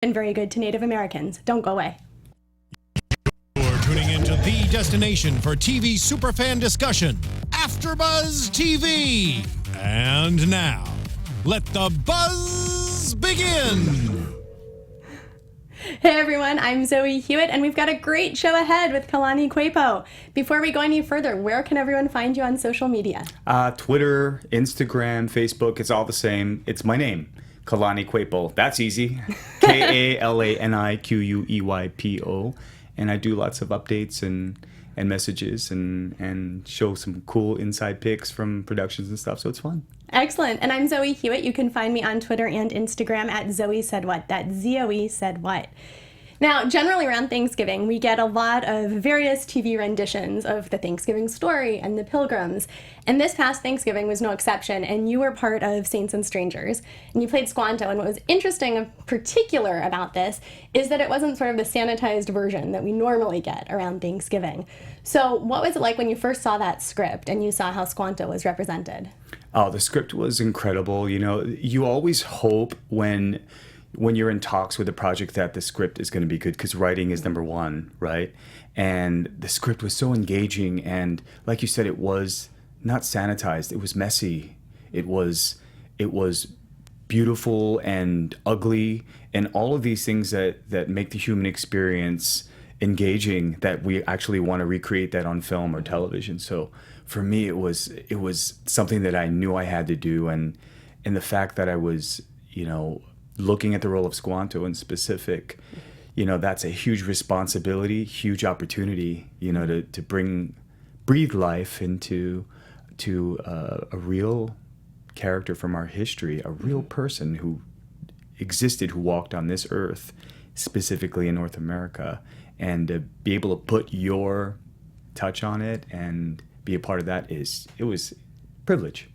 been very good to Native Americans. Don't go away. You're tuning into the destination for TV superfan discussion, AFTERBUZZ TV. And now, let the buzz begin. Hey everyone, I'm Zoe Hewitt, and we've got a great show ahead with Kalani Queypo. Before we go any further, where can everyone find you on social media? Twitter, Instagram, Facebook, it's all the same. It's my name, Kalani Queypo. That's easy. Kalaniqueypo. And I do lots of updates and messages and show some cool inside pics from productions and stuff, so it's fun. Excellent. And I'm Zoe Hewitt. You can find me on Twitter and Instagram at Zoe Said What. That's Zoe Said What. Now, generally around Thanksgiving, we get a lot of various TV renditions of the Thanksgiving Story and the Pilgrims. And this past Thanksgiving was no exception, and you were part of Saints and Strangers, and you played Squanto. And what was interesting in particular about this is that it wasn't sort of the sanitized version that we normally get around Thanksgiving. So what was it like when you first saw that script and you saw how Squanto was represented? Oh, the script was incredible. You know, you always hope when you're in talks with a project that the script is going to be good, because writing is number one, right? And the script was so engaging, and like you said, it was not sanitized. It was messy. It was beautiful and ugly, and all of these things that make the human experience engaging, that we actually want to recreate that on film or television. So for me, it was something that I knew I had to do, and the fact that I was, looking at the role of Squanto in specific, that's a huge responsibility, huge opportunity, to breathe life into a real character from our history, a real person who existed, who walked on this earth, specifically in North America, and to be able to put your touch on it and be a part of that it was privilege.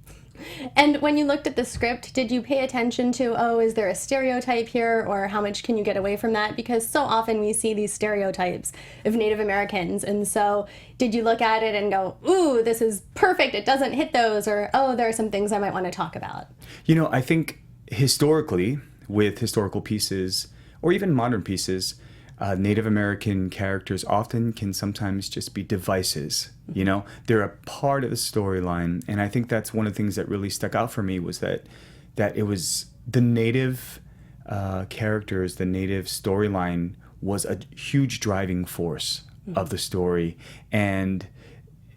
And when you looked at the script, did you pay attention to, is there a stereotype here, or how much can you get away from that? Because so often we see these stereotypes of Native Americans, and so did you look at it and go, ooh, this is perfect, it doesn't hit those, or, there are some things I might want to talk about? I think historically, with historical pieces, or even modern pieces, Native American characters often can sometimes just be devices. They're a part of the storyline, and I think that's one of the things that really stuck out for me, was that it was the Native characters, the Native storyline was a huge driving force of the story, and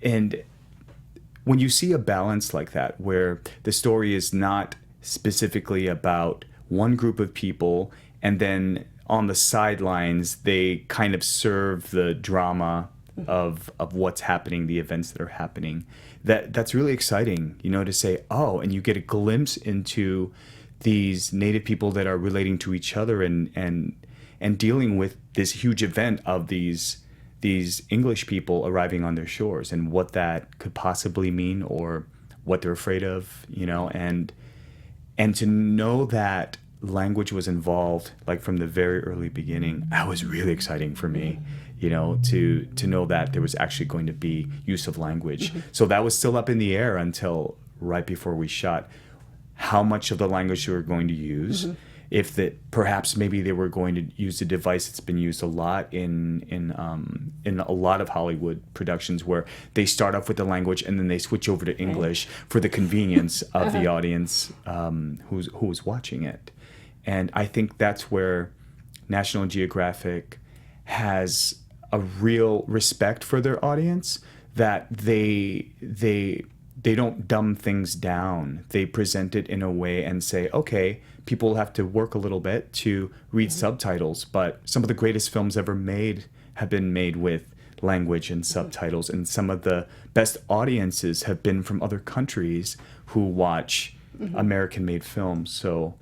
when you see a balance like that, where the story is not specifically about one group of people, and then on the sidelines, they kind of serve the drama of what's happening, the events that are happening. That's really exciting, to say, and you get a glimpse into these Native people that are relating to each other and dealing with this huge event of these English people arriving on their shores, and what that could possibly mean, or what they're afraid of, and to know that language was involved, like from the very early beginning, that was really exciting for me, to know that there was actually going to be use of language. So that was still up in the air until right before we shot, how much of the language we were going to use, if that perhaps maybe they were going to use a device that's been used a lot in a lot of Hollywood productions, where they start off with the language and then they switch over to English for the convenience of the audience who's watching it. And I think that's where National Geographic has a real respect for their audience, that they don't dumb things down. They present it in a way and say, okay, people have to work a little bit to read subtitles, but some of the greatest films ever made have been made with language and subtitles, and some of the best audiences have been from other countries who watch American-made films. So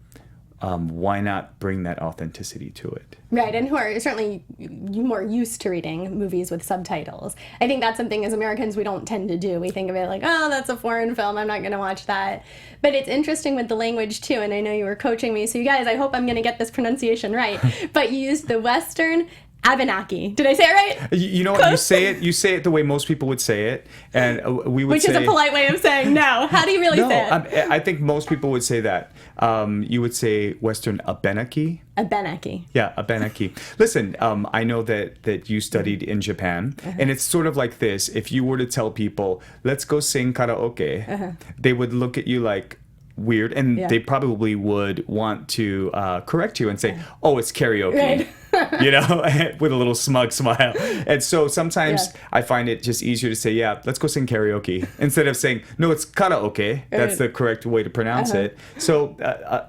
why not bring that authenticity to it? Right, and who are certainly more used to reading movies with subtitles. I think that's something as Americans we don't tend to do. We think of it like, that's a foreign film, I'm not going to watch that. But it's interesting with the language too, and I know you were coaching me, so you guys, I hope I'm going to get this pronunciation right. But you used the Western Abenaki. Did I say it right? You know what? You say it the way most people would say it, and we would Which say, is a polite way of saying no. How do you really say it? I think most people would say that. You would say Western Abenaki. Abenaki. Yeah, Abenaki. Listen, I know that you studied in Japan, and it's sort of like this. If you were to tell people, let's go sing karaoke, they would look at you like weird, and they probably would want to correct you and say, oh, it's karaoke. Right. You know, with a little smug smile. And so sometimes I find it just easier to say, yeah, let's go sing karaoke, instead of saying, no, it's karaoke. That's the correct way to pronounce it. So,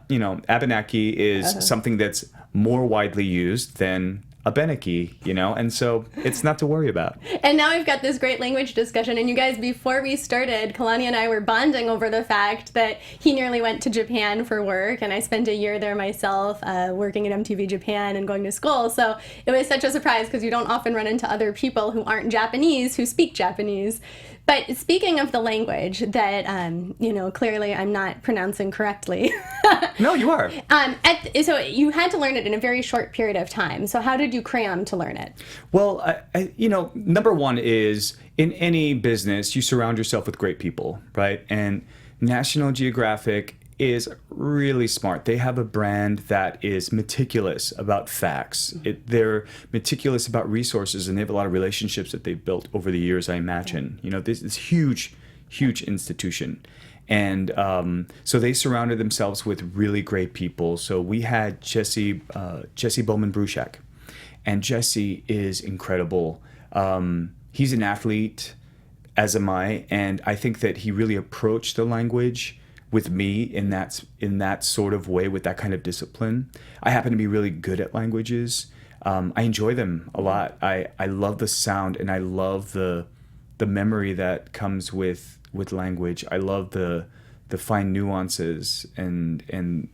you know, Abenaki is something that's more widely used than Abenaki, you know, and so it's not to worry about. And now we've got this great language discussion. And you guys, before we started, Kalani and I were bonding over the fact that he nearly went to Japan for work, and I spent a year there myself, working at MTV Japan and going to school. So it was such a surprise, because you don't often run into other people who aren't Japanese who speak Japanese. But speaking of the language that, you know, clearly I'm not pronouncing correctly. No, you are. So you had to learn it in a very short period of time. So how did you cram to learn it? Well, you know, number one is, in any business, you surround yourself with great people, right? And National Geographic is really smart. They have a brand that is meticulous about facts. They're meticulous about resources, and they have a lot of relationships that they've built over the years, I imagine. You know, this huge institution. And so they surrounded themselves with really great people. So we had Jesse Bowman-Bruchak. And Jesse is incredible. He's an athlete, as am I, and I think that he really approached the language with me in that sort of way, with that kind of discipline. I happen to be really good at languages. I enjoy them a lot. I love the sound, and I love the memory that comes with language. I love the fine nuances and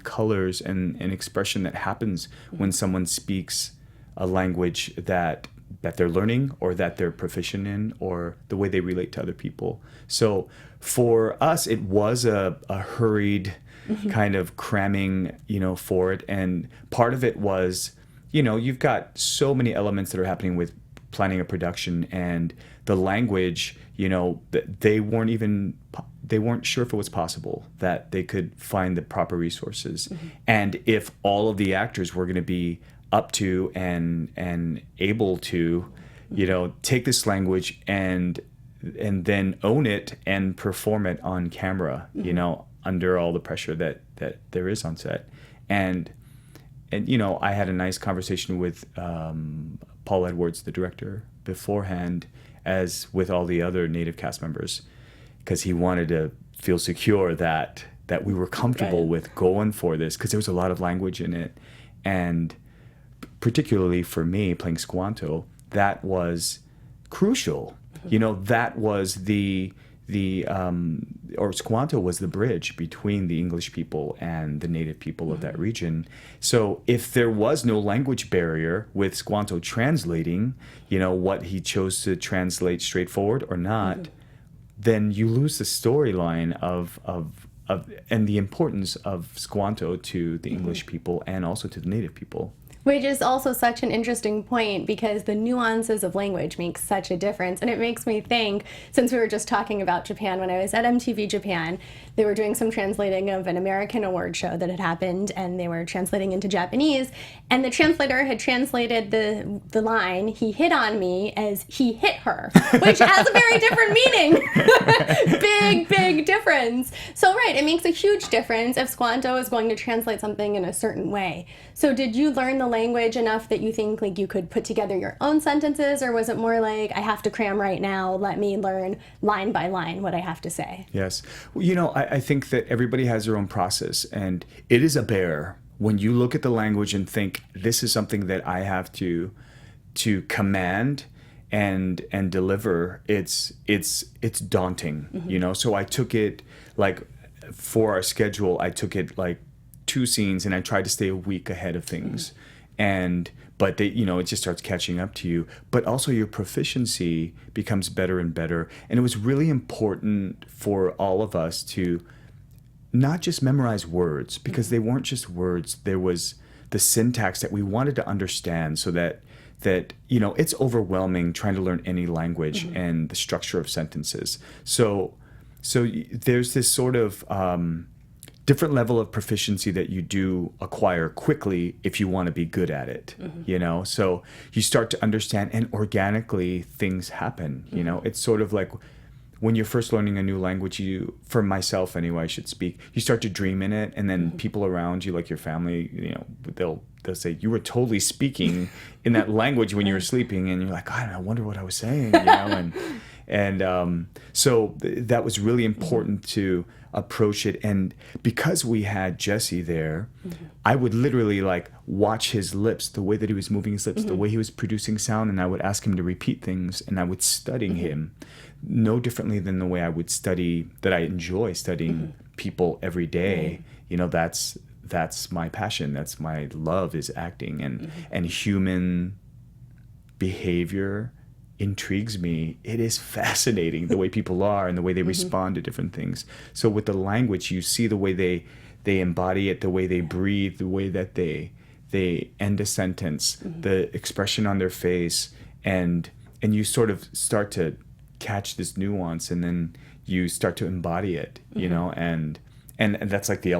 colors and expression that happens when someone speaks a language that they're learning, or that they're proficient in, or the way they relate to other people. So for us, it was a hurried kind of cramming, you know, for it. And part of it was, you know, you've got so many elements that are happening with planning a production, and the language, you know, they weren't sure if it was possible that they could find the proper resources. And if all of the actors were going to be up to and able to, you know, take this language and then own it and perform it on camera, you know, under all the pressure that there is on set. And you know, I had a nice conversation with Paul Edwards, the director, beforehand, as with all the other Native cast members, because he wanted to feel secure that we were comfortable with going for this, because there was a lot of language in it. And particularly for me, playing Squanto, that was crucial. You know, that was or Squanto was the bridge between the English people and the Native people of that region. So if there was no language barrier with Squanto translating, you know, what he chose to translate straightforward or not, then you lose the storyline of and the importance of Squanto to the English people and also to the Native people. Which is also such an interesting point, because the nuances of language make such a difference. And it makes me think, since we were just talking about Japan, when I was at MTV Japan, they were doing some translating of an American award show that had happened, and they were translating into Japanese. And the translator had translated the line, "he hit on me," as "he hit her," which has a very different meaning. Big difference. So right, it makes a huge difference if Squanto is going to translate something in a certain way. So did you learn the language enough that you think like you could put together your own sentences, or was it more like, I have to cram right now, let me learn line by line what I have to say? Yes. Well, you know, I think that everybody has their own process, and it is a bear when you look at the language and think, this is something that I have to command and deliver. It's daunting, you know. So I took it, like, for our schedule, I took it like 2 scenes, and I tried to stay a week ahead of things. But they, you know, it just starts catching up to you. But also your proficiency becomes better and better. And it was really important for all of us to not just memorize words, because they weren't just words. There was the syntax that we wanted to understand, so that that, you know, it's overwhelming trying to learn any language and the structure of sentences. So there's this sort of different level of proficiency that you do acquire quickly if you want to be good at it, you know? So you start to understand, and organically things happen, you know? It's sort of like when you're first learning a new language, for myself anyway, I should speak, you start to dream in it, and then people around you, like your family, you know, they'll say, you were totally speaking in that language when you were sleeping, and you're like, God, I wonder what I was saying, you know? So that was really important to approach it. And because we had Jesse there, I would literally like watch his lips, the way that he was moving his lips, the way he was producing sound, and I would ask him to repeat things, and I would study him no differently than the way I would study, that I enjoy studying people every day. You know, that's my passion. That's my love, is acting, and human behavior intrigues me. It is fascinating the way people are and the way they respond to different things. So with the language, you see the way they embody it, the way they breathe, the way that they end a sentence, the expression on their face, and you sort of start to catch this nuance, and then you start to embody it, you know, and that's like the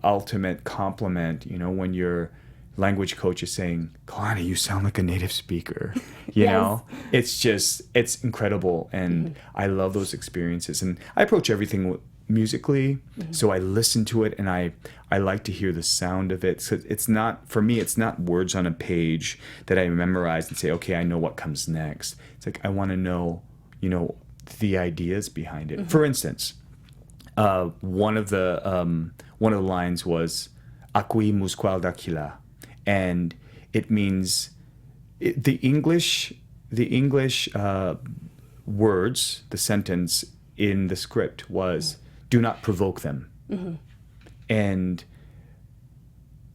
ultimate compliment, you know, when your language coach is saying, Kalani, you sound like a native speaker, you know. It's incredible, and I love those experiences. And I approach everything musically, so I listen to it, and I like to hear the sound of it. So it's not, for me, it's not words on a page that I memorize and say, okay, I know what comes next. It's like I want to know, you know, the ideas behind it. For instance, one of the lines was "Akui musqual dakila," and it means the English words. The sentence in the script was, "Do not provoke them," and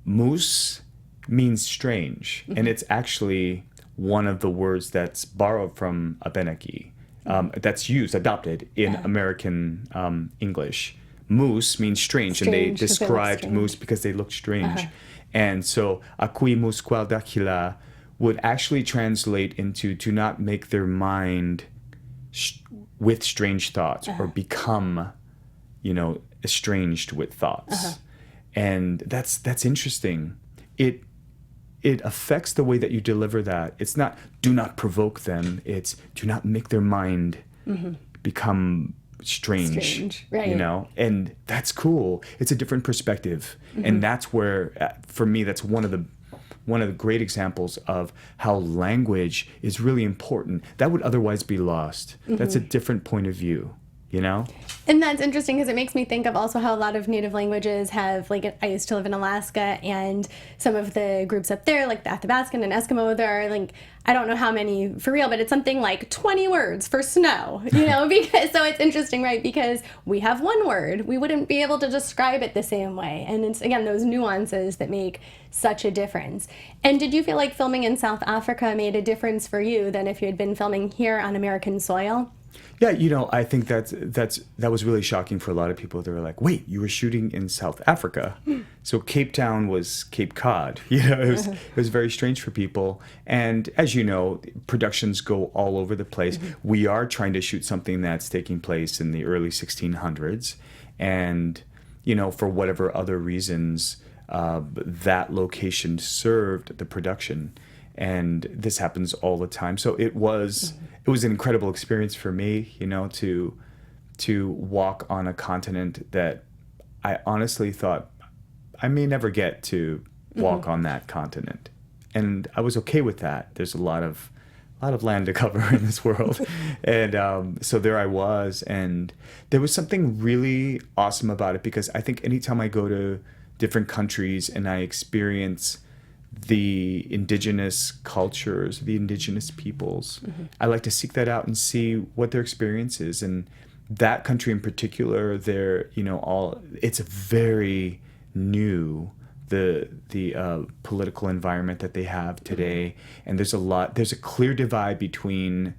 "mus" means strange, and it's actually one of the words that's borrowed from Abenaki. That's adopted in American English. Moose means strange, and they described moose because they looked strange. And so, "Akui musqual dakila" would actually translate into "do not make their mind with strange thoughts or become, you know, estranged with thoughts." And that's interesting. It affects the way that you deliver that. It's not "do not provoke them," it's "do not make their mind become strange," right. You know? And that's cool. It's a different perspective. And that's where, for me, that's one of the great examples of how language is really important. That would otherwise be lost. That's a different point of view, you know? And that's interesting because it makes me think of also how a lot of native languages have, like, I used to live in Alaska, and some of the groups up there, like the Athabascan and Eskimo, there are, like, I don't know how many for real, but it's something like 20 words for snow, you know, because, so it's interesting, right? Because we have one word, we wouldn't be able to describe it the same way. And it's, again, those nuances that make such a difference. And did you feel like filming in South Africa made a difference for you than if you had been filming here on American soil? Yeah, you know, I think that was really shocking for a lot of people. They were like, "Wait, you were shooting in South Africa?" So Cape Town was Cape Cod. You know, it was very strange for people. And as you know, productions go all over the place. We are trying to shoot something that's taking place in the early 1600s, and you know, for whatever other reasons, that location served the production. And this happens all the time. So it was an incredible experience for me, you know, to walk on a continent that I honestly thought I may never get to walk on that continent. And I was okay with that. There's a lot of land to cover in this world. And so there I was, and there was something really awesome about it, because I think anytime I go to different countries and I experience the indigenous cultures, the indigenous peoples, I like to seek that out and see what their experience is. And that country in particular, they're, you know, it's very new, the political environment that they have today. And there's a clear divide between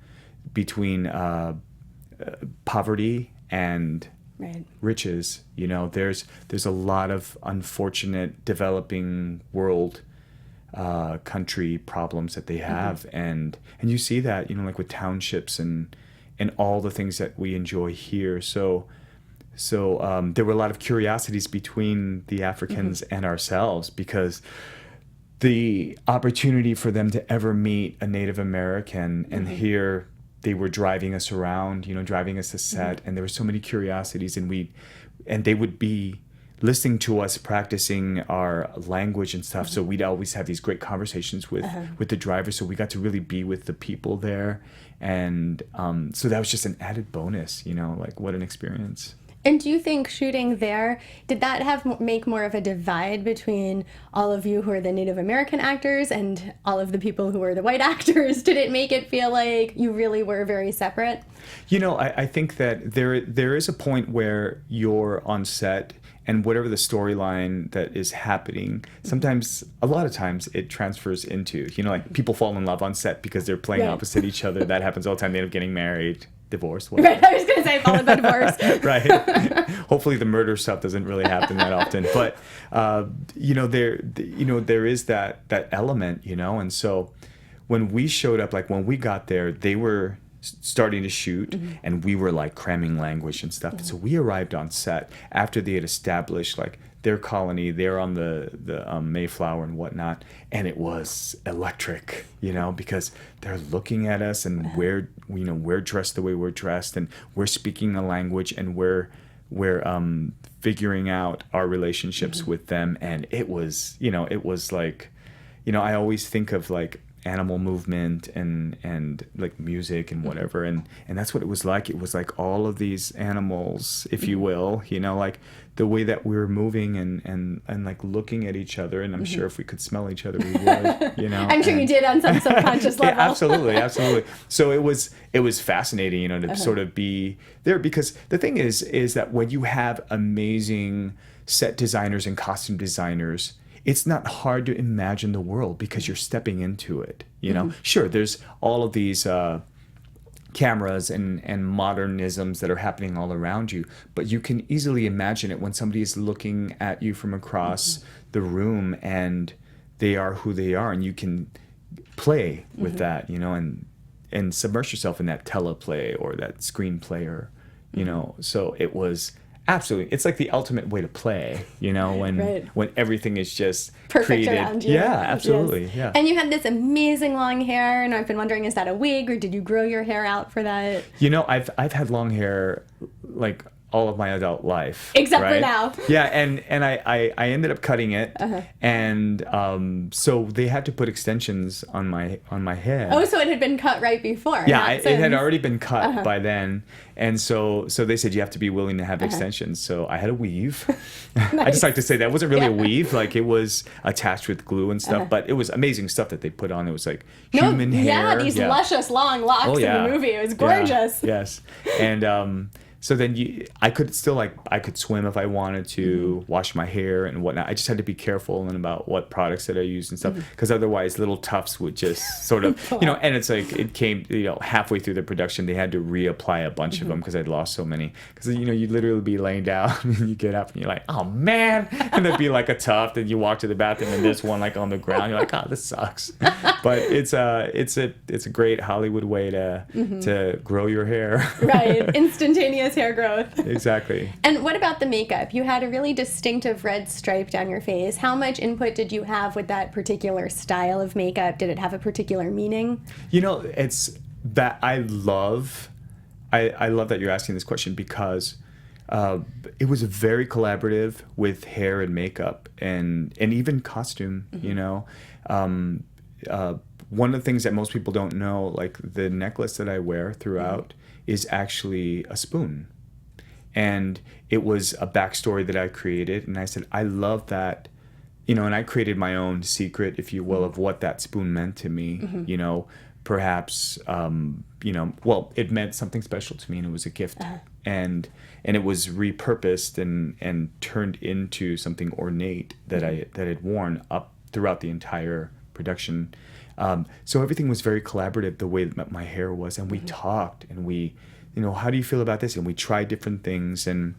poverty and riches. You know, there's a lot of unfortunate developing world country problems that they have, and you see that, you know, like with townships and all the things that we enjoy here. So there were a lot of curiosities between the Africans and ourselves, because the opportunity for them to ever meet a Native American, and here they were driving us around, you know, driving us to set, and there were so many curiosities, and they would be listening to us practicing our language and stuff. So we'd always have these great conversations with the driver. So we got to really be with the people there. And so that was just an added bonus, you know, like what an experience. And do you think shooting there, did that make more of a divide between all of you who are the Native American actors and all of the people who are the white actors? Did it make it feel like you really were very separate? You know, I think that there is a point where you're on set, and whatever the storyline that is happening, sometimes, a lot of times, it transfers into, you know, like people fall in love on set because they're playing opposite each other. That happens all the time. They end up getting married, divorced, whatever. Right, I was going to say followed by divorce. Right. Hopefully the murder stuff doesn't really happen that often. But, you know, there is that element, you know. And so when we showed up, like when we got there, they were starting to shoot, and we were like cramming language and stuff. So we arrived on set after they had established like their colony. They're on the Mayflower and whatnot, and it was electric, you know, because they're looking at us, and we're dressed the way we're dressed, and we're speaking the language, and we're figuring out our relationships with them. And it was like, you know, I always think of like animal movement and like music and whatever, and that's what it was like. It was like all of these animals, if you will, you know, like the way that we were moving and like looking at each other, and I'm sure if we could smell each other we would, you know. I'm sure you did on some subconscious level. Yeah, absolutely. So it was fascinating, you know, to sort of be there, because the thing is that when you have amazing set designers and costume designers, it's not hard to imagine the world because you're stepping into it, you know. Sure, there's all of these cameras and modernisms that are happening all around you, but you can easily imagine it when somebody is looking at you from across the room, and they are who they are, and you can play with that, you know, and submerge yourself in that teleplay or that screenplay, or, you know. So it was absolutely, it's like the ultimate way to play, you know, when everything is just perfect created around you. Yeah, absolutely. Yes. Yeah. And you had this amazing long hair, and I've been wondering, is that a wig, or did you grow your hair out for that? You know, I've had long hair like all of my adult life, except right? for now. Yeah, and I ended up cutting it, and so they had to put extensions on my head. Oh, so it had been cut right before. Yeah, it had already been cut by then, and so they said you have to be willing to have extensions. So I had a weave. Nice. I just like to say that wasn't really a weave, like it was attached with glue and stuff, but it was amazing stuff that they put on. It was like human hair. Yeah, these luscious long locks in the movie. It was gorgeous. Yeah, yes, and so then I could still, like, I could swim if I wanted to, wash my hair and whatnot. I just had to be careful and about what products that I used and stuff, because otherwise little tufts would just sort of, you know, and it's like it came, you know, halfway through the production, they had to reapply a bunch of them because I'd lost so many. Because, you know, you'd literally be laying down and you get up and you're like, oh man, and there'd be like a tuft, and you walk to the bathroom and there's one like on the ground. You're like, oh, this sucks. But it's a great Hollywood way to grow your hair. Right, instantaneous hair growth. Exactly. And what about the makeup? You had a really distinctive red stripe down your face. How much input did you have with that particular style of makeup? Did it have a particular meaning? You know, it's that I love that you're asking this question, because it was very collaborative with hair and makeup and even costume, you know. One of the things that most people don't know, like the necklace that I wear throughout is actually a spoon. And it was a backstory that I created. And I said, I love that, you know, and I created my own secret, if you will, of what that spoon meant to me. You know, perhaps, you know, well, it meant something special to me, and it was a gift. And it was repurposed and turned into something ornate that I had worn up throughout the entire production. So everything was very collaborative, the way that my hair was. And we talked, and we, you know, how do you feel about this? And we tried different things. And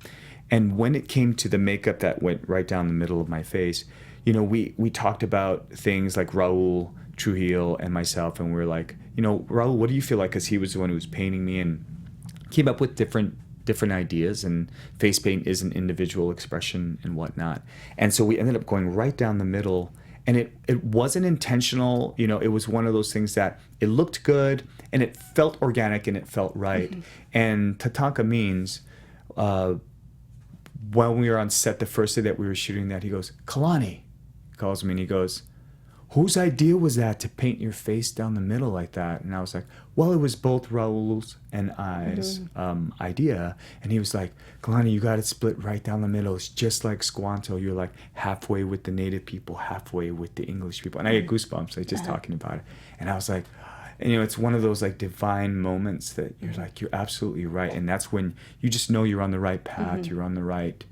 when it came to the makeup that went right down the middle of my face, we talked about things like Raul Trujillo and myself, and we were like, Raul, what do you feel like? Because he was the one who was painting me, and came up with different ideas, and face paint is an individual expression and whatnot. And so we ended up going right down the middle, and it wasn't intentional. It was one of those things that it looked good and it felt organic and it felt right. And Tatanka means, when we were on set the first day that we were shooting that, he goes, Kalani, calls me, and he goes, whose idea was that to paint your face down the middle like that? And I was like, well, it was both Raul's and I's idea. And he was like, Kalani, you got it split right down the middle. It's just like Squanto. You're like halfway with the native people, halfway with the English people. And I get goosebumps like just talking about it. And I was like, and it's one of those like divine moments that you're like, you're absolutely right. And that's when you just know you're on the right path. You're on the right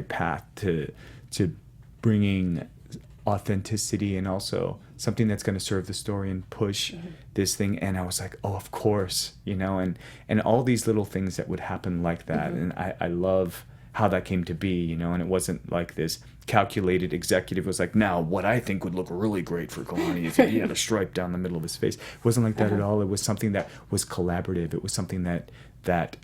path to bringing authenticity, and also something that's going to serve the story and push this thing. And I was like, oh, of course, and all these little things that would happen like that. And I love how that came to be, and it wasn't like this calculated executive was like, now what I think would look really great for Kalani is he had a stripe down the middle of his face. It wasn't like that at all. It was something that was collaborative. It was something that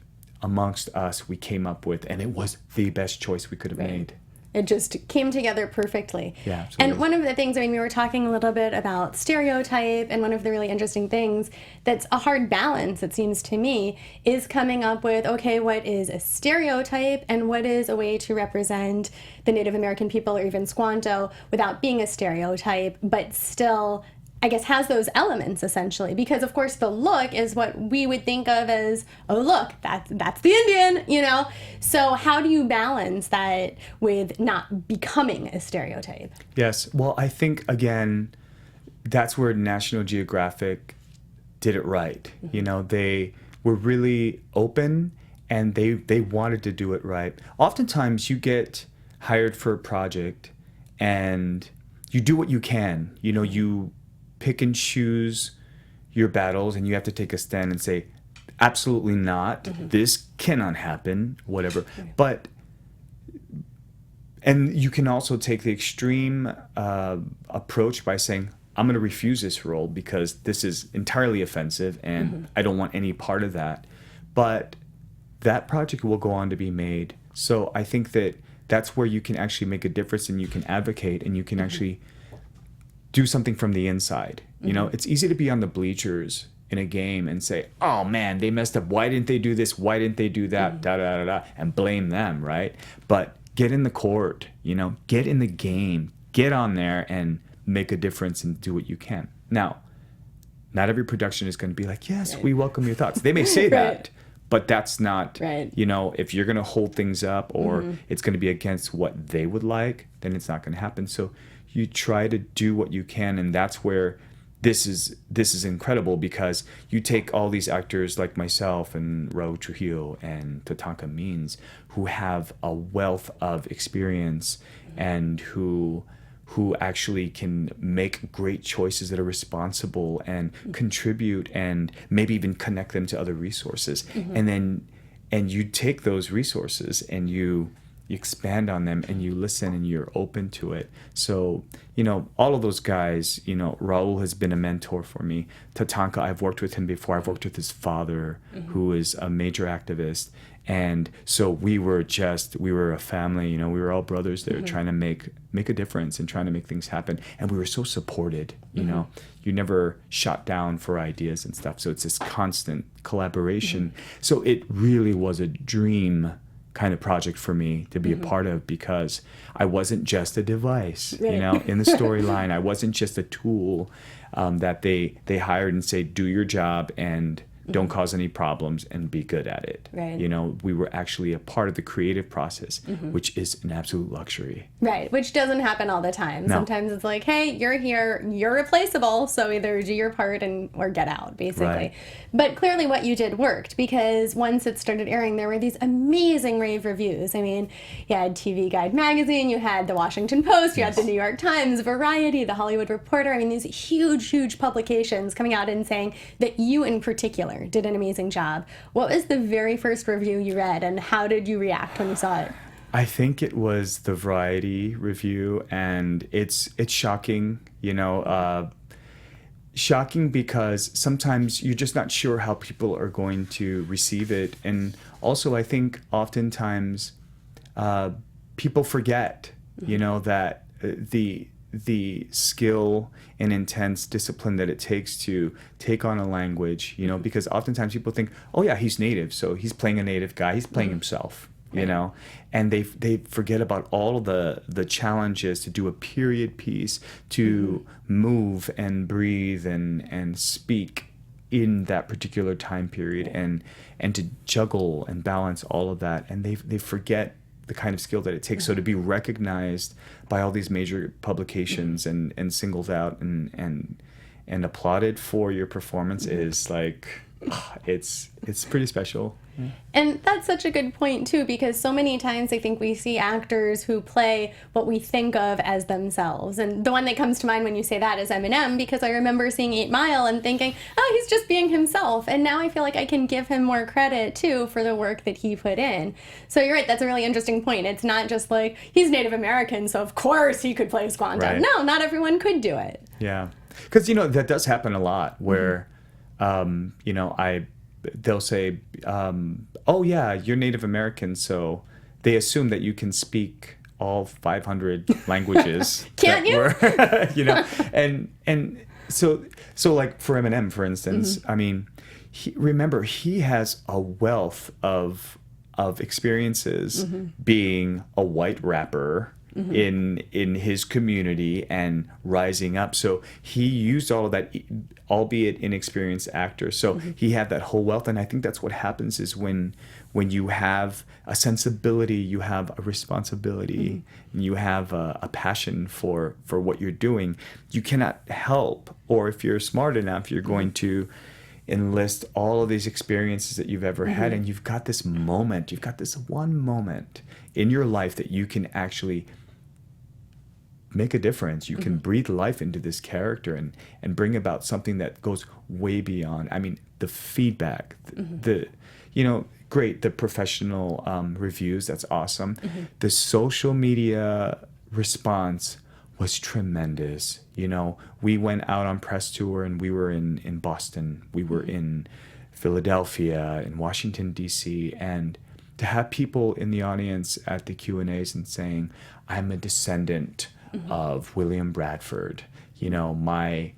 amongst us we came up with, and it was the best choice we could have made. It just came together perfectly. Yeah, absolutely. And one of the things, we were talking a little bit about stereotype, and one of the really interesting things that's a hard balance, it seems to me, is coming up with, okay, what is a stereotype and what is a way to represent the Native American people or even Squanto without being a stereotype, but still, I guess, has those elements essentially, because of course the look is what we would think of as, oh look, that's the Indian, So how do you balance that with not becoming a stereotype? Yes, well, I think again, that's where National Geographic did it right. They were really open, and they wanted to do it right. Oftentimes you get hired for a project and you do what you can. You pick and choose your battles, and you have to take a stand and say, absolutely not, this cannot happen, whatever. But, and you can also take the extreme approach by saying, I'm going to refuse this role because this is entirely offensive and I don't want any part of that. But that project will go on to be made. So I think that that's where you can actually make a difference, and you can advocate, and you can actually do something from the inside. It's easy to be on the bleachers in a game and say, oh man, they messed up. Why didn't they do this? Why didn't they do that? Da, da, da, da, and blame them, right? But get in the court, get in the game, get on there and make a difference and do what you can. Now, not every production is going to be like, yes, we welcome your thoughts. They may say that, but that's not, if you're going to hold things up or it's going to be against what they would like, then it's not going to happen. So you try to do what you can, and that's where this is incredible, because you take all these actors like myself and Raul Trujillo and Tatanka Means, who have a wealth of experience and who actually can make great choices that are responsible and contribute and maybe even connect them to other resources. And you take those resources and you expand on them, and you listen, and you're open to it. So, all of those guys, Raul has been a mentor for me. Tatanka, I've worked with him before. I've worked with his father, who is a major activist. And so we were a family, we were all brothers there trying to make a difference and trying to make things happen. And we were so supported, you never shot down for ideas and stuff. So it's this constant collaboration. So it really was a dream kind of project for me to be a part of, because I wasn't just a device, in the storyline. I wasn't just a tool that they hired and say, do your job and don't cause any problems and be good at it. Right. We were actually a part of the creative process, which is an absolute luxury. Right, which doesn't happen all the time. No. Sometimes it's like, hey, you're here, you're replaceable, so either do your part or get out, basically. Right. But clearly what you did worked, because once it started airing, there were these amazing rave reviews. I mean, you had TV Guide magazine, you had the Washington Post, you had the New York Times, Variety, the Hollywood Reporter. I mean, these huge publications coming out and saying that you in particular did an amazing job. What was the very first review you read, and how did you react when you saw it? I think it was the Variety review, and it's shocking, shocking because sometimes you're just not sure how people are going to receive it, and also I think oftentimes people forget, that the skill and intense discipline that it takes to take on a language, because oftentimes people think, oh yeah, he's native, so he's playing a native guy, he's playing himself. And they forget about all the challenges to do a period piece, to move and breathe and speak in that particular time period, and to juggle and balance all of that, and they forget the kind of skill that it takes. So to be recognized by all these major publications and singled out and applauded for your performance is like, it's pretty special. And that's such a good point, too, because so many times I think we see actors who play what we think of as themselves. And the one that comes to mind when you say that is Eminem, because I remember seeing 8 Mile and thinking, oh, he's just being himself. And now I feel like I can give him more credit, too, for the work that he put in. So you're right, that's a really interesting point. It's not just like, he's Native American, so of course he could play Squanto. Right. No, not everyone could do it. Yeah. Because, that does happen a lot where, they'll say, oh yeah, you're Native American, so they assume that you can speak all 500 languages. Can't you? And so like for Eminem, for instance, I mean, he has a wealth of experiences being a white rapper in his community and rising up. So he used all of that, albeit inexperienced actor. So he had that whole wealth, and I think that's what happens is when you have a sensibility, you have a responsibility, and you have a passion for what you're doing, you cannot help, or if you're smart enough, you're going to enlist all of these experiences that you've ever had, and you've got this one moment in your life that you can actually make a difference. You can breathe life into this character and bring about something that goes way beyond. I mean, the feedback, great, the professional reviews, that's awesome. The social media response was tremendous. We went out on press tour, and we were in Boston, we were in Philadelphia, in Washington, D.C., and to have people in the audience at the Q&As and saying, I'm a descendant of William Bradford, my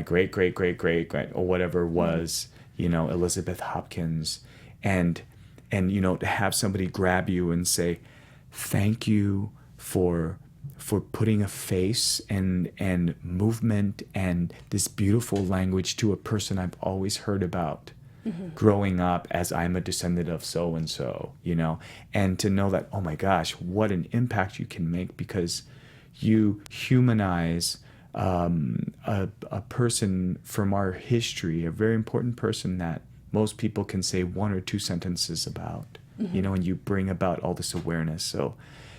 great or whatever was, Elizabeth Hopkins, and to have somebody grab you and say, thank you for putting a face and movement and this beautiful language to a person I've always heard about growing up as I'm a descendant of so and so, and to know that, oh my gosh, what an impact you can make because you humanize a person from our history, a very important person that most people can say 1 or 2 sentences about, and you bring about all this awareness. So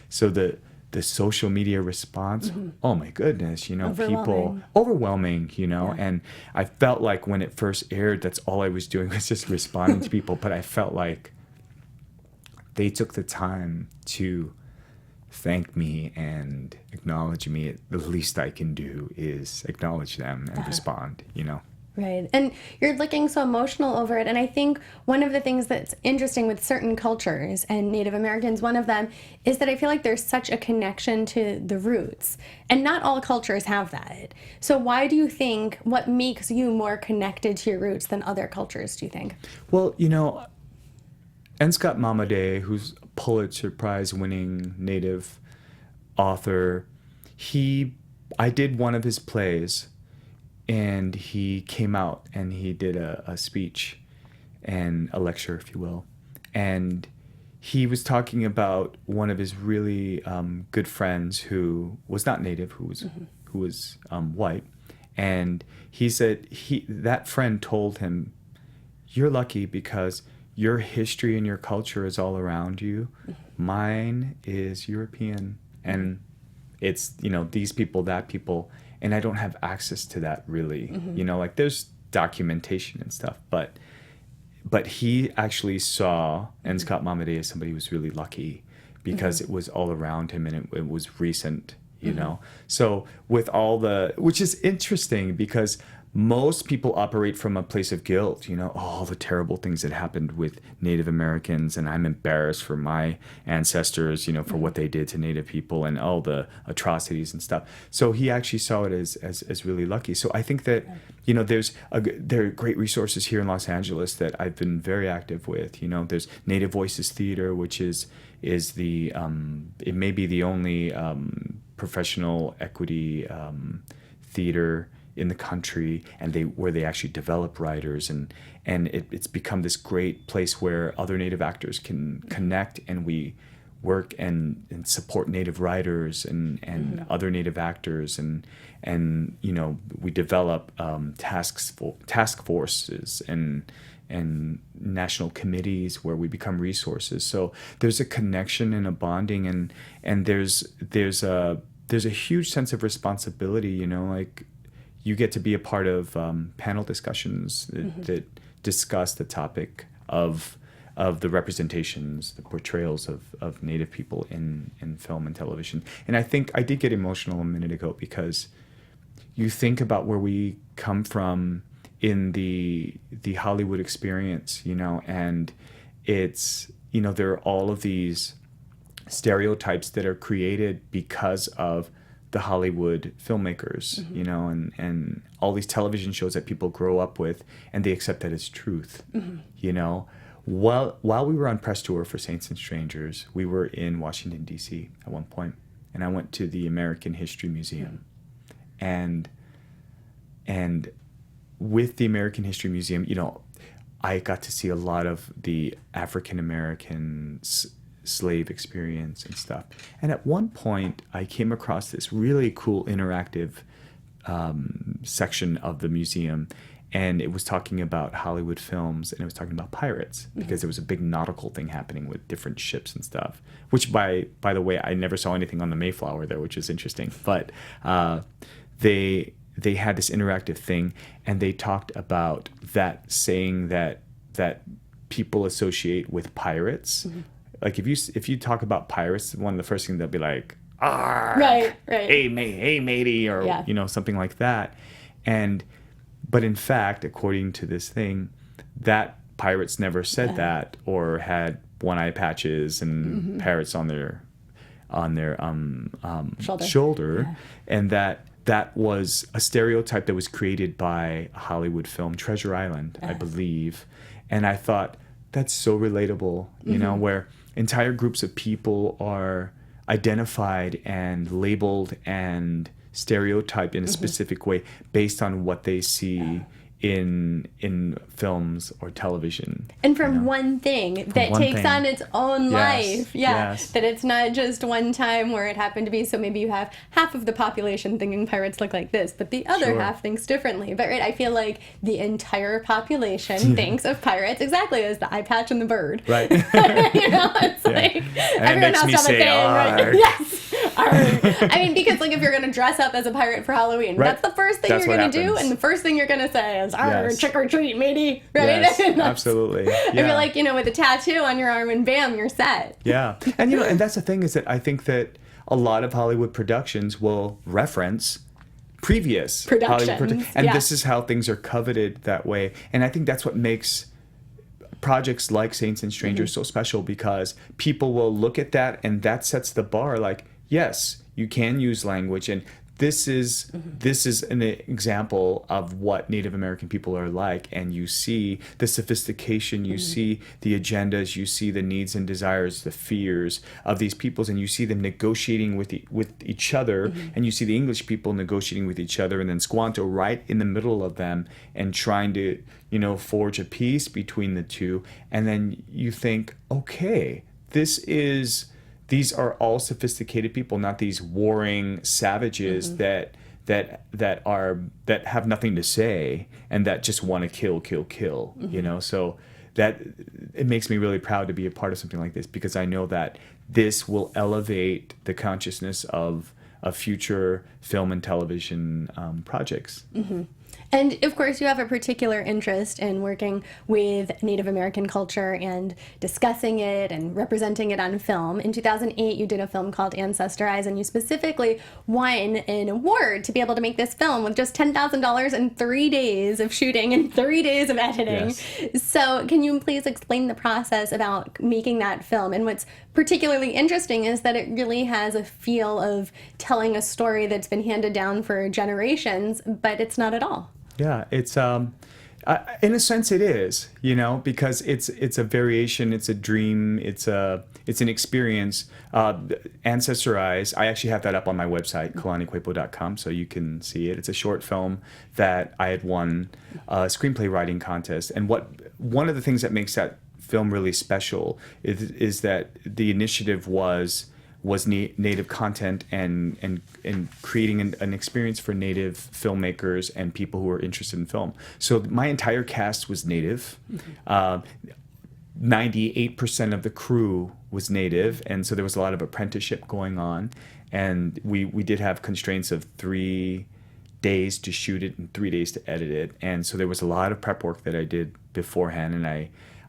the social media response, oh my goodness, people overwhelming, and I felt like when it first aired, that's all I was doing was just responding to people, but I felt like they took the time to thank me and acknowledge me. The least I can do is acknowledge them and respond, Right. And you're looking so emotional over it. And I think one of the things that's interesting with certain cultures, and Native Americans, one of them, is that I feel like there's such a connection to the roots. And not all cultures have that. So why do you think, what makes you more connected to your roots than other cultures, do you think? Well, N. Scott Momaday, who's a Pulitzer Prize winning Native author, I did one of his plays, and he came out and he did a speech and a lecture, if you will. And he was talking about one of his really good friends who was not Native, who was white. And he said that friend told him, you're lucky because your history and your culture is all around you. Mine is European, and it's, these people, that people, and I don't have access to that really. Like there's documentation and stuff, but he actually saw N. Scott Momaday as somebody who was really lucky because it was all around him and it was recent, you know. So with all the, which is interesting because most people operate from a place of guilt, you know, all the terrible things that happened with Native Americans, and I'm embarrassed for my ancestors, you know, for what they did to Native people and all the atrocities and stuff. So he actually saw it as really lucky. So I think that, you know, there are great resources here in Los Angeles that I've been very active with. You know, there's Native Voices Theater, which is the it may be the only professional equity theater in the country, and where they actually develop writers, and it's become this great place where other Native actors can connect, and we work and support Native writers and other Native actors, and you know, we develop task forces and national committees where we become resources. So there's a connection and a bonding, and there's a huge sense of responsibility, you know, like you get to be a part of panel discussions that discuss the topic of the representations, the portrayals of Native people in film and television. And I think I did get emotional a minute ago because you think about where we come from in the Hollywood experience, you know, and it's, you know, there are all of these stereotypes that are created because of the Hollywood filmmakers, you know, and all these television shows that people grow up with, and they accept that as truth, you know. While we were on press tour for Saints and Strangers, we were in Washington, D.C. at one point, and I went to the American History Museum. And with the American History Museum, you know, I got to see a lot of the African American slave experience and stuff. And at one point, I came across this really cool interactive section of the museum, and it was talking about Hollywood films, and it was talking about pirates, because there was a big nautical thing happening with different ships and stuff, which by the way, I never saw anything on the Mayflower there, which is interesting. But they had this interactive thing, and they talked about that saying that people associate with pirates. Like if you talk about pirates, one of the first things they'll be like, "Arr, right, hey matey," or you know, something like that. But in fact, according to this thing, that pirates never said that or had one-eye patches and parrots on their shoulder, and that was a stereotype that was created by a Hollywood film, Treasure Island, I believe. And I thought, that's so relatable, you know, where entire groups of people are identified and labeled and stereotyped in a specific way based on what they see in films or television. And from one thing that takes on its own life. That it's not just one time where it happened to be, so maybe you have half of the population thinking pirates look like this, but the other half thinks differently. But I feel like the entire population thinks of pirates exactly as the eye patch and the bird. Right. You know, it's like and everyone else has a thing, right? Yes. I mean, because like if you're gonna dress up as a pirate for Halloween, that's the first thing you're gonna do, and the first thing you're gonna say is trick or treat, matey, right? Yes, absolutely. Yeah. I feel like, you know, with a tattoo on your arm and bam, you're set. Yeah. And, you know, and that's the thing, is that I think that a lot of Hollywood productions will reference previous productions. And this is how things are coveted that way. And I think that's what makes projects like Saints and Strangers so special, because people will look at that and that sets the bar. Like, yes, you can use language, and this is an example of what Native American people are like, and you see the sophistication, you see the agendas, you see the needs and desires, the fears of these peoples, and you see them negotiating with each other, and you see the English people negotiating with each other, and then Squanto right in the middle of them and trying to, you know, forge a peace between the two. And then you think, okay, these are all sophisticated people, not these warring savages that have nothing to say and that just want to kill, you know. So that it makes me really proud to be a part of something like this, because I know that this will elevate the consciousness of future film and television projects. And of course, you have a particular interest in working with Native American culture and discussing it and representing it on film. In 2008, you did a film called Ancestor Eyes, and you specifically won an award to be able to make this film with just $10,000 and 3 days of shooting and 3 days of editing. Yes. So can you please explain the process about making that film? And what's particularly interesting is that it really has a feel of telling a story that's been handed down for generations, but it's not at all. Yeah, it's in a sense it is, you know, because it's a variation, it's a dream, it's an experience. Ancestor Eyes, I actually have that up on my website, kalaniqueypo.com, so you can see it. It's a short film that I had won a screenplay writing contest, and one of the things that makes that film really special is that the initiative was Native content and creating an experience for Native filmmakers and people who are interested in film. So my entire cast was Native. 98% of the crew was Native, and so there was a lot of apprenticeship going on. And we did have constraints of 3 days to shoot it and 3 days to edit it. And so there was a lot of prep work that I did beforehand, and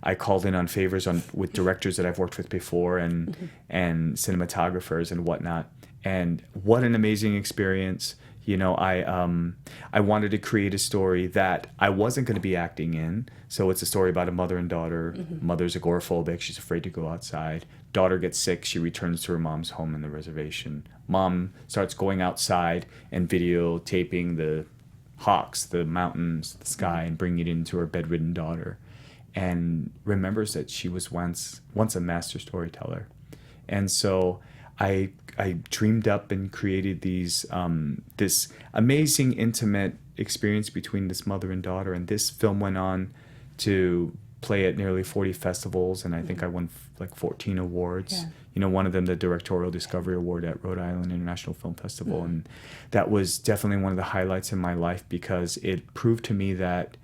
I called in on favors with directors that I've worked with before and cinematographers and whatnot. And what an amazing experience. You know, I wanted to create a story that I wasn't going to be acting in. So it's a story about a mother and daughter. Mother's agoraphobic. She's afraid to go outside. Daughter gets sick. She returns to her mom's home in the reservation. Mom starts going outside and videotaping the hawks, the mountains, the sky, and bringing it into her bedridden daughter. And remembers that she was once a master storyteller. And so I dreamed up and created this amazing intimate experience between this mother and daughter. And this film went on to play at nearly 40 festivals, and I think I won like 14 awards. Yeah. You know, one of them, the Directorial Discovery Award at Rhode Island International Film Festival. And that was definitely one of the highlights in my life, because it proved to me that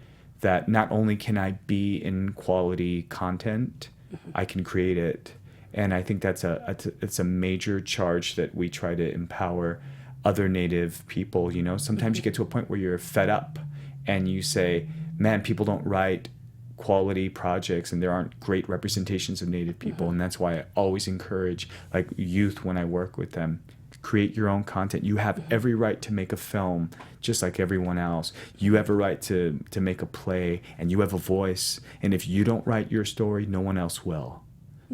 not only can I be in quality content, I can create it. And I think it's a major charge that we try to empower other Native people. You know, sometimes you get to a point where you're fed up and you say, man, people don't write quality projects and there aren't great representations of Native people. And that's why I always encourage like youth when I work with them. Create your own content. You have every right to make a film just like everyone else. You have a right to make a play, and you have a voice. And if you don't write your story, no one else will.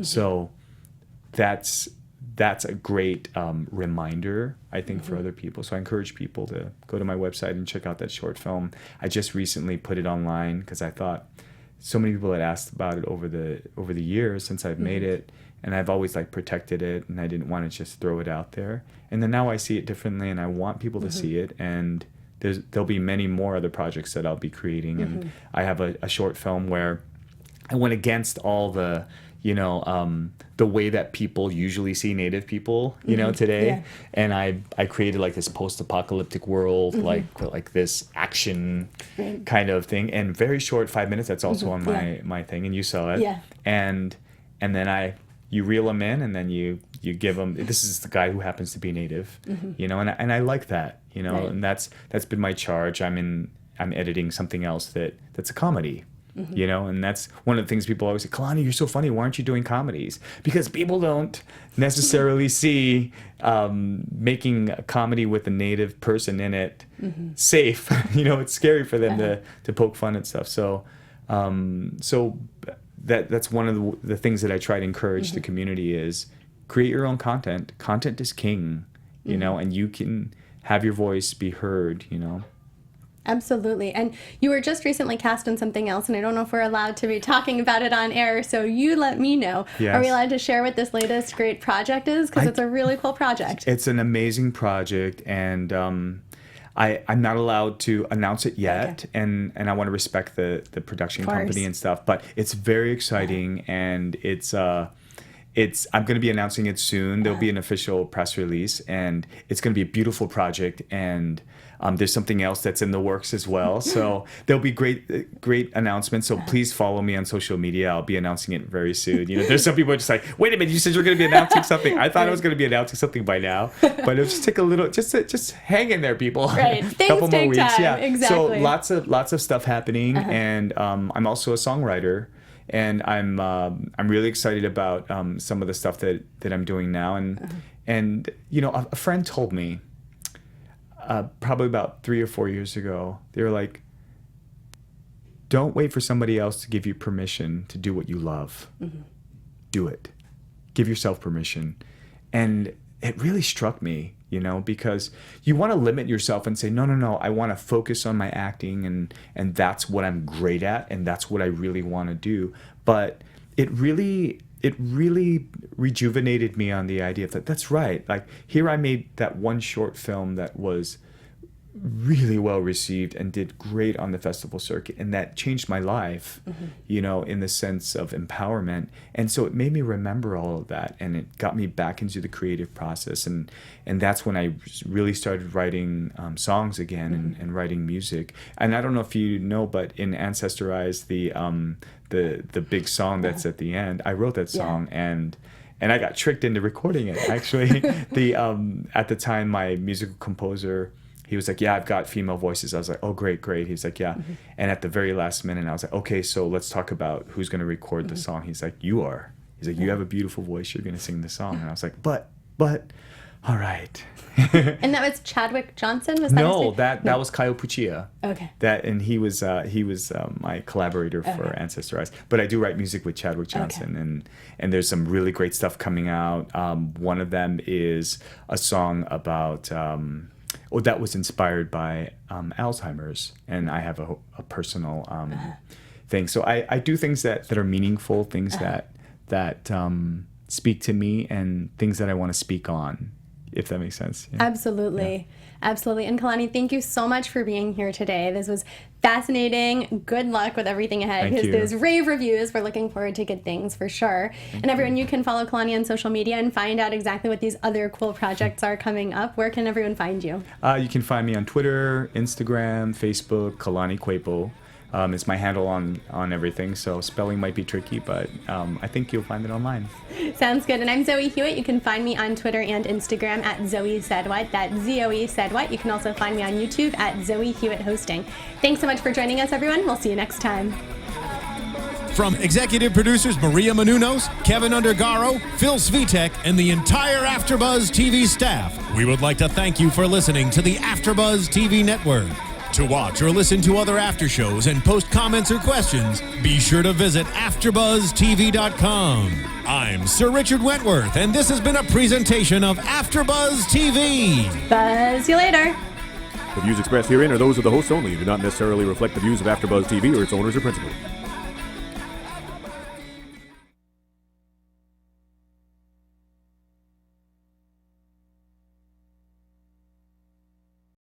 So that's a great reminder, I think, for other people. So I encourage people to go to my website and check out that short film. I just recently put it online because I thought so many people had asked about it over the years since I've made it. And I've always like protected it, and I didn't want to just throw it out there. And then now I see it differently, and I want people to see it. And there'll be many more other projects that I'll be creating. And I have a short film where I went against all the, you know, the way that people usually see Native people, you know, today. Yeah. And I created like this post-apocalyptic world, like this action kind of thing. And very short, 5 minutes. That's also on my thing, and you saw it. Yeah. And then you reel them in, and then you give them. This is the guy who happens to be Native, you know, and I like that, you know, and that's been my charge. I'm editing something else that's a comedy, you know, and that's one of the things people always say, Kalani, you're so funny. Why aren't you doing comedies? Because people don't necessarily see making a comedy with a Native person in it safe. You know, it's scary for them to poke fun at stuff. So that's one of the things that I try to encourage the community is create your own content. Content is king, you know, and you can have your voice be heard, you know. Absolutely. And you were just recently cast in something else, and I don't know if we're allowed to be talking about it on air, so you let me know. Yes. Are we allowed to share what this latest great project is? Because it's a really cool project. It's an amazing project, and I'm not allowed to announce it yet, and I want to respect the production company and stuff, but it's very exciting, and I'm going to be announcing it soon. There'll be an official press release, and it's going to be a beautiful project, and There's something else that's in the works as well. So there'll be great announcements. So please follow me on social media. I'll be announcing it very soon. There's some people who are just like, wait a minute, you said you're going to be announcing something. I thought I was going to be announcing something by now, but it'll just take a little, just hang in there, people. Right. Things couple take more weeks. time. Yeah. Exactly. So lots of stuff happening, and I'm also a songwriter. And I'm really excited about some of the stuff that I'm doing now. And a friend told me probably about 3 or 4 years ago, they were like, don't wait for somebody else to give you permission to do what you love. Do it. Give yourself permission. And it really struck me, because you want to limit yourself and say, no, I want to focus on my acting and that's what I'm great at and that's what I really want to do. But it really rejuvenated me on the idea that that's right. Like, here I made that one short film that was really well received and did great on the festival circuit, and that changed my life, in the sense of empowerment. And so it made me remember all of that, and it got me back into the creative process, and that's when I really started writing songs again and writing music. And I don't know if you know, but in Ancestor Eyes, the big song that's at the end, I wrote that song, and I got tricked into recording it. Actually, at the time, my musical composer, he was like, yeah, I've got female voices. I was like, oh, great. He's like, yeah. And at the very last minute, I was like, okay, so let's talk about who's going to record the song. He's like, you are. He's like, you have a beautiful voice. You're going to sing the song. And I was like, but, all right. And that was Chadwick Johnson? Was that no, that was Kyle Puccia. Okay. And he was my collaborator for Ancestor Eyes. But I do write music with Chadwick Johnson, and there's some really great stuff coming out. One of them is a song about that was inspired by Alzheimer's, and I have a personal thing. So I do things that are meaningful, things that speak to me, and things that I want to speak on, if that makes sense. Yeah. Absolutely. Absolutely. And Kalani, thank you so much for being here today. This was fascinating. Good luck with everything ahead, because those rave reviews, we're looking forward to good things for sure. And everyone, you can follow Kalani on social media and find out exactly what these other cool projects are coming up. Where can everyone find you? You can find me on Twitter, Instagram, Facebook, Kalani Queypo. It's my handle on everything, so spelling might be tricky, but I think you'll find it online. Sounds good. And I'm Zoe Hewitt. You can find me on Twitter and Instagram at Zoe Said What. That's Zoe Said What. You can also find me on YouTube at Zoe Hewitt Hosting. Thanks so much for joining us, everyone. We'll see you next time. From executive producers Maria Menounos, Kevin Undergaro, Phil Svitek, and the entire AfterBuzz TV staff, we would like to thank you for listening to the AfterBuzz TV network. To watch or listen to other after shows and post comments or questions, be sure to visit AfterBuzzTV.com. I'm Sir Richard Wentworth, and this has been a presentation of AfterBuzz TV. Buzz you later. The views expressed herein are those of the hosts only and do not necessarily reflect the views of AfterBuzz TV or its owners or principals.